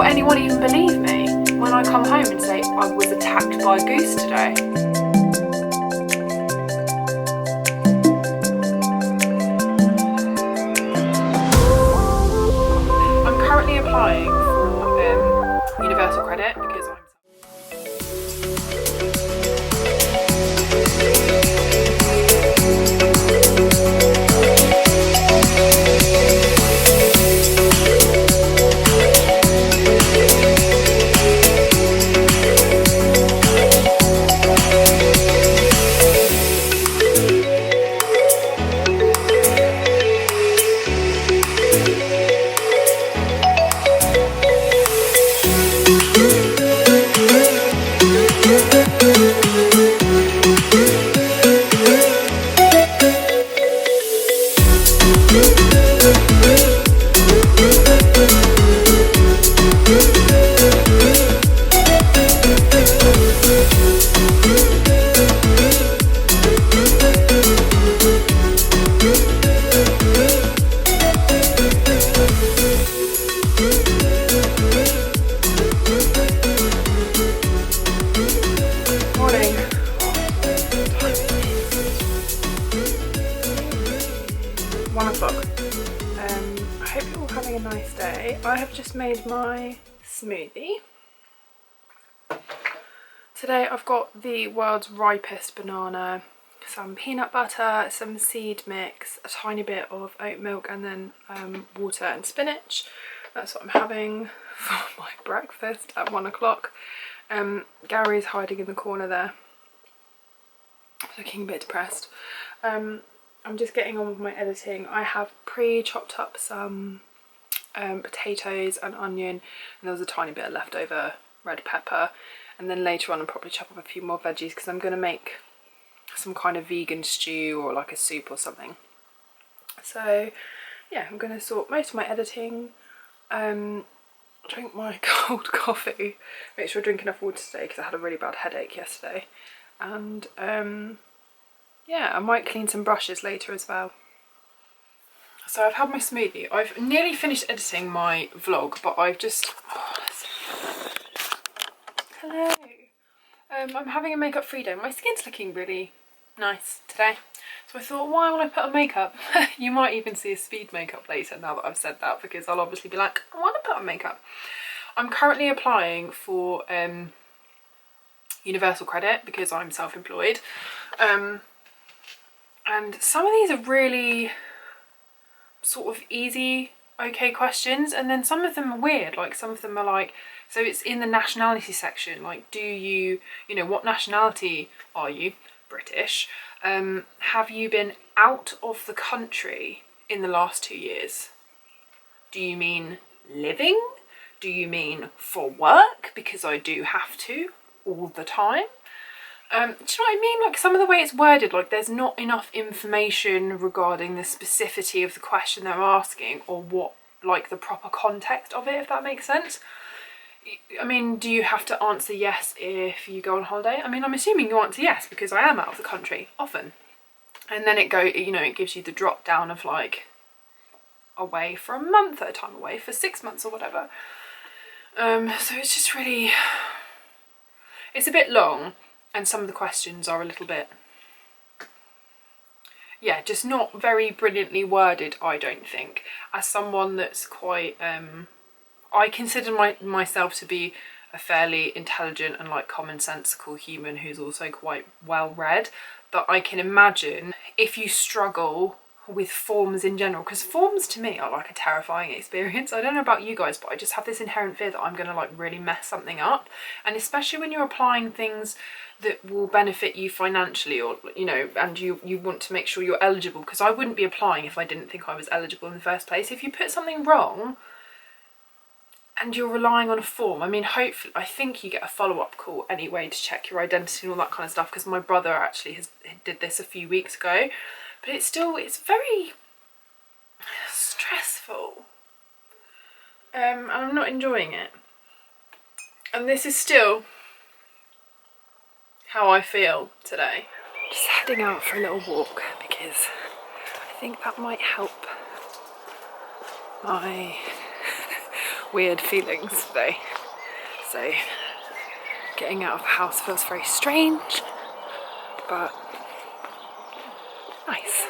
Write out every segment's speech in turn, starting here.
will anyone even believe me when I come home and say I was attacked by a goose today? I'm currently applying for universal credit because I'm... I hope you're all having a nice day. I have just made my smoothie. Today I've got the world's ripest banana, some peanut butter, some seed mix, a tiny bit of oat milk, and then water and spinach. That's what I'm having for my breakfast at 1 o'clock. Gary's hiding in the corner there, looking a bit depressed. I'm just getting on with my editing. I have pre-chopped up some potatoes and onion, and there was a tiny bit of leftover red pepper, and then later on I'll probably chop up a few more veggies because I'm going to make some kind of vegan stew or like a soup or something. So yeah, I'm going to sort most of my editing, drink my cold coffee, make sure I drink enough water today because I had a really bad headache yesterday, and yeah, I might clean some brushes later as well. So I've had my smoothie. I've nearly finished editing my vlog, but I've just... Oh, hello. I'm having a makeup free day. My skin's looking really nice today. So I thought, why would I put on makeup? You might even see a speed makeup later now that I've said that, because I'll obviously be like, I want to put on makeup. I'm currently applying for universal credit because I'm self-employed. And some of these are really sort of easy, okay questions, and then some of them are weird. Like some of them are like, so it's in the nationality section, like do you know, what nationality are you? British. Have you been out of the country in the last 2 years? Do you mean living? Do you mean for work? Because I do have to all the time. Do you know what I mean? Like some of the way it's worded, like there's not enough information regarding the specificity of the question they're asking, or what, like the proper context of it, if that makes sense. I mean, do you have to answer yes if you go on holiday? I mean, I'm assuming you answer yes because I am out of the country often. And then it gives you the drop down of like away for a month at a time, away for 6 months or whatever. So it's just really, it's a bit long. And some of the questions are a little bit, yeah, just not very brilliantly worded, I don't think. As someone that's quite, I consider myself to be a fairly intelligent and like commonsensical human who's also quite well read, but I can imagine if you struggle with forms in general, because forms to me are like a terrifying experience. I don't know about you guys, but I just have this inherent fear that I'm going to like really mess something up, and especially when you're applying things that will benefit you financially, or you know, and you want to make sure you're eligible, because I wouldn't be applying if I didn't think I was eligible in the first place. If you put something wrong and you're relying on a form, I mean, hopefully, I think you get a follow-up call anyway to check your identity and all that kind of stuff, because my brother actually did this a few weeks ago, but it's very stressful, and I'm not enjoying it. And this is still how I feel today. Just heading out for a little walk because I think that might help my weird feelings today. So getting out of the house feels very strange, but nice.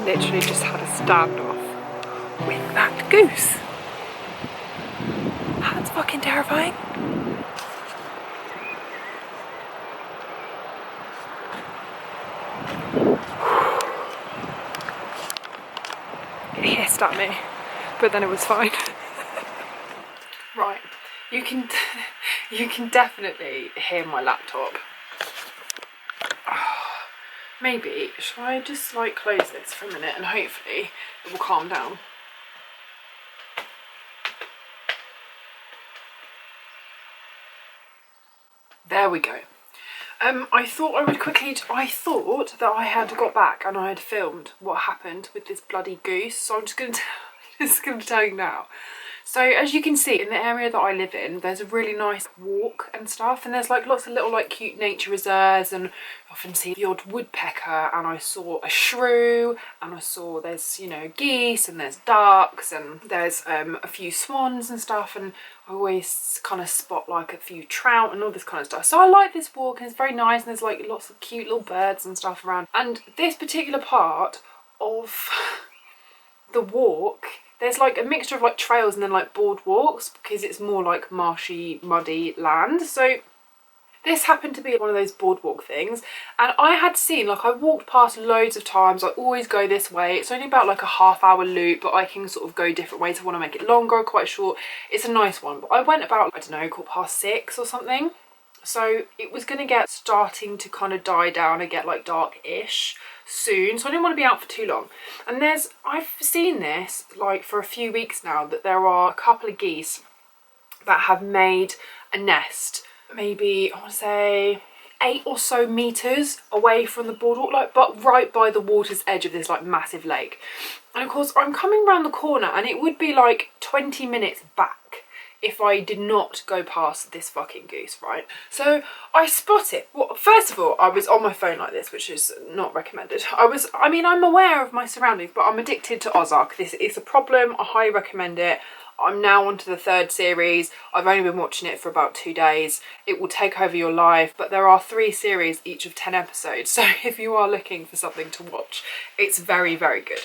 Literally just had a standoff with that goose. That's fucking terrifying. It hissed at me, but then it was fine. Right, you can definitely hear my laptop. Maybe, shall I just like close this for a minute and hopefully it will calm down. There we go. I thought that I had got back and I had filmed what happened with this bloody goose, so I'm just going to tell you now. So as you can see, in the area that I live in, there's a really nice walk and stuff, and there's like lots of little like cute nature reserves, and I often see the odd woodpecker, and I saw a shrew, and I saw there's, you know, geese, and there's ducks, and there's a few swans and stuff, and I always kind of spot like a few trout and all this kind of stuff. So I like this walk, and it's very nice, and there's like lots of cute little birds and stuff around. And this particular part of the walk, there's like a mixture of like trails and then like boardwalks, because it's more like marshy, muddy land. So this happened to be one of those boardwalk things, and I had seen, like, I walked past loads of times. I always go this way. It's only about like a half-hour loop, but I can sort of go different ways. I want to make it longer or quite short. It's a nice one, but I went about, I don't know, 6:15 or something. So it was going to get starting to kind of die down and get like dark-ish soon, so I didn't want to be out for too long. And I've seen this like for a few weeks now, that there are a couple of geese that have made a nest, maybe I want to say 8 or so meters away from the boardwalk, like, but right by the water's edge of this like massive lake. And of course I'm coming around the corner, and it would be like 20 minutes back if I did not go past this fucking goose, right? So I spot it. Well, first of all, I was on my phone like this, which is not recommended. I mean, I'm aware of my surroundings, but I'm addicted to Ozark. This is a problem. I highly recommend it. I'm now on to the 3rd series. I've only been watching it for about 2 days. It will take over your life, but there are 3 series, each of 10 episodes. So if you are looking for something to watch, it's very, very good.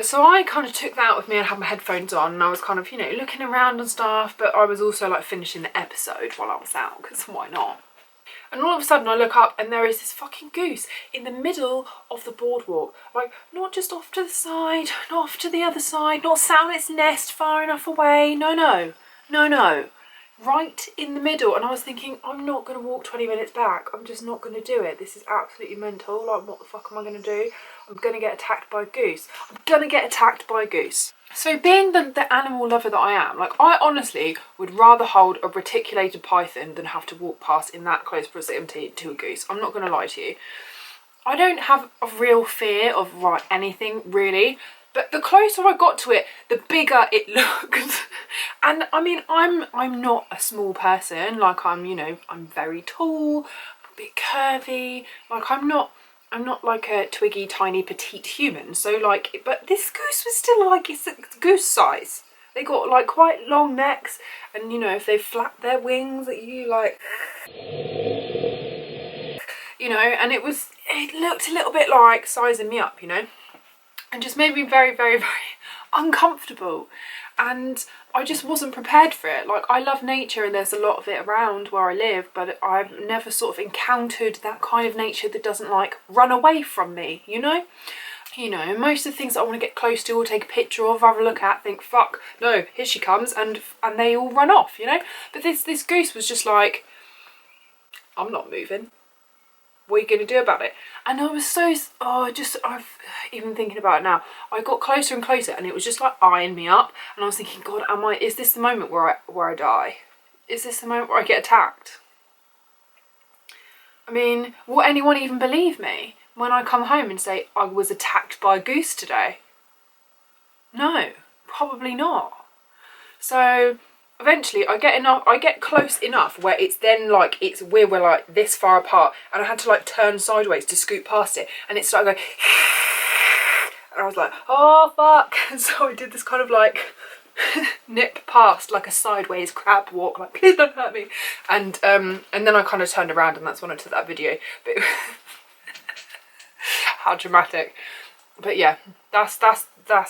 So I kind of took that with me and had my headphones on, and I was kind of, you know, looking around and stuff, but I was also like finishing the episode while I was out, because why not? And all of a sudden I look up and there is this fucking goose in the middle of the boardwalk. Like, not just off to the side, not off to the other side, not sat on its nest far enough away. No, no, no, no. Right in the middle. And I was thinking, I'm not going to walk 20 minutes back. I'm just not going to do it. This is absolutely mental. Like, what the fuck am I going to do? I'm going to get attacked by a goose. I'm going to get attacked by a goose. So being the animal lover that I am, like, I honestly would rather hold a reticulated python than have to walk past in that close proximity to a goose. I'm not going to lie to you. I don't have a real fear of anything really, but the closer I got to it, the bigger it looked. And I mean, I'm not a small person. Like, you know, I'm very tall, a bit curvy. Like, I'm not like a twiggy, tiny, petite human. So like, but this goose was still like, it's goose size. They got like quite long necks, and you know, if they flap their wings at you, like, you know, and it was it looked a little bit like sizing me up, you know, and just made me very, very, very uncomfortable. And I just wasn't prepared for it. Like, I love nature and there's a lot of it around where I live, but I've never sort of encountered that kind of nature that doesn't like run away from me, you know? You know, most of the things that I want to get close to or take a picture of, have a look at, think, fuck, no, here she comes, and they all run off, you know? But this goose was just like, I'm not moving. What are you going to do about it? And I was so, I've even thinking about it now, I got closer and closer and it was just like eyeing me up, and I was thinking, God, is this the moment where I die? Is this the moment where I get attacked? I mean, will anyone even believe me when I come home and say I was attacked by a goose today? No, probably not. So eventually I get close enough where it's then like, we're like this far apart, and I had to like turn sideways to scoot past it, and it started going and I was like, oh fuck. And so I did this kind of like nip past, like a sideways crab walk, like please don't hurt me, and then I kind of turned around, and that's when I took that video. But how dramatic. But yeah, that's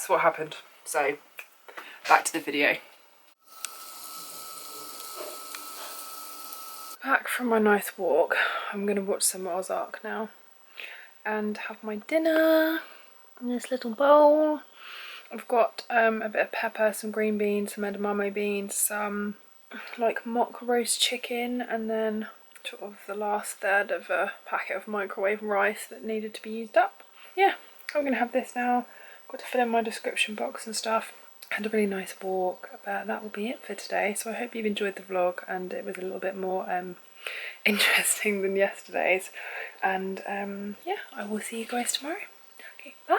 what happened. So back to the video. Back from my nice walk, I'm going to watch some Ozark now and have my dinner in this little bowl. I've got a bit of pepper, some green beans, some edamame beans, some like mock roast chicken, and then sort of the last third of a packet of microwave rice that needed to be used up. Yeah, I'm going to have this now. Got to fill in my description box and stuff. Had a really nice walk, but that will be it for today. So I hope you've enjoyed the vlog and it was a little bit more interesting than yesterday's. And yeah, I will see you guys tomorrow. Okay, bye!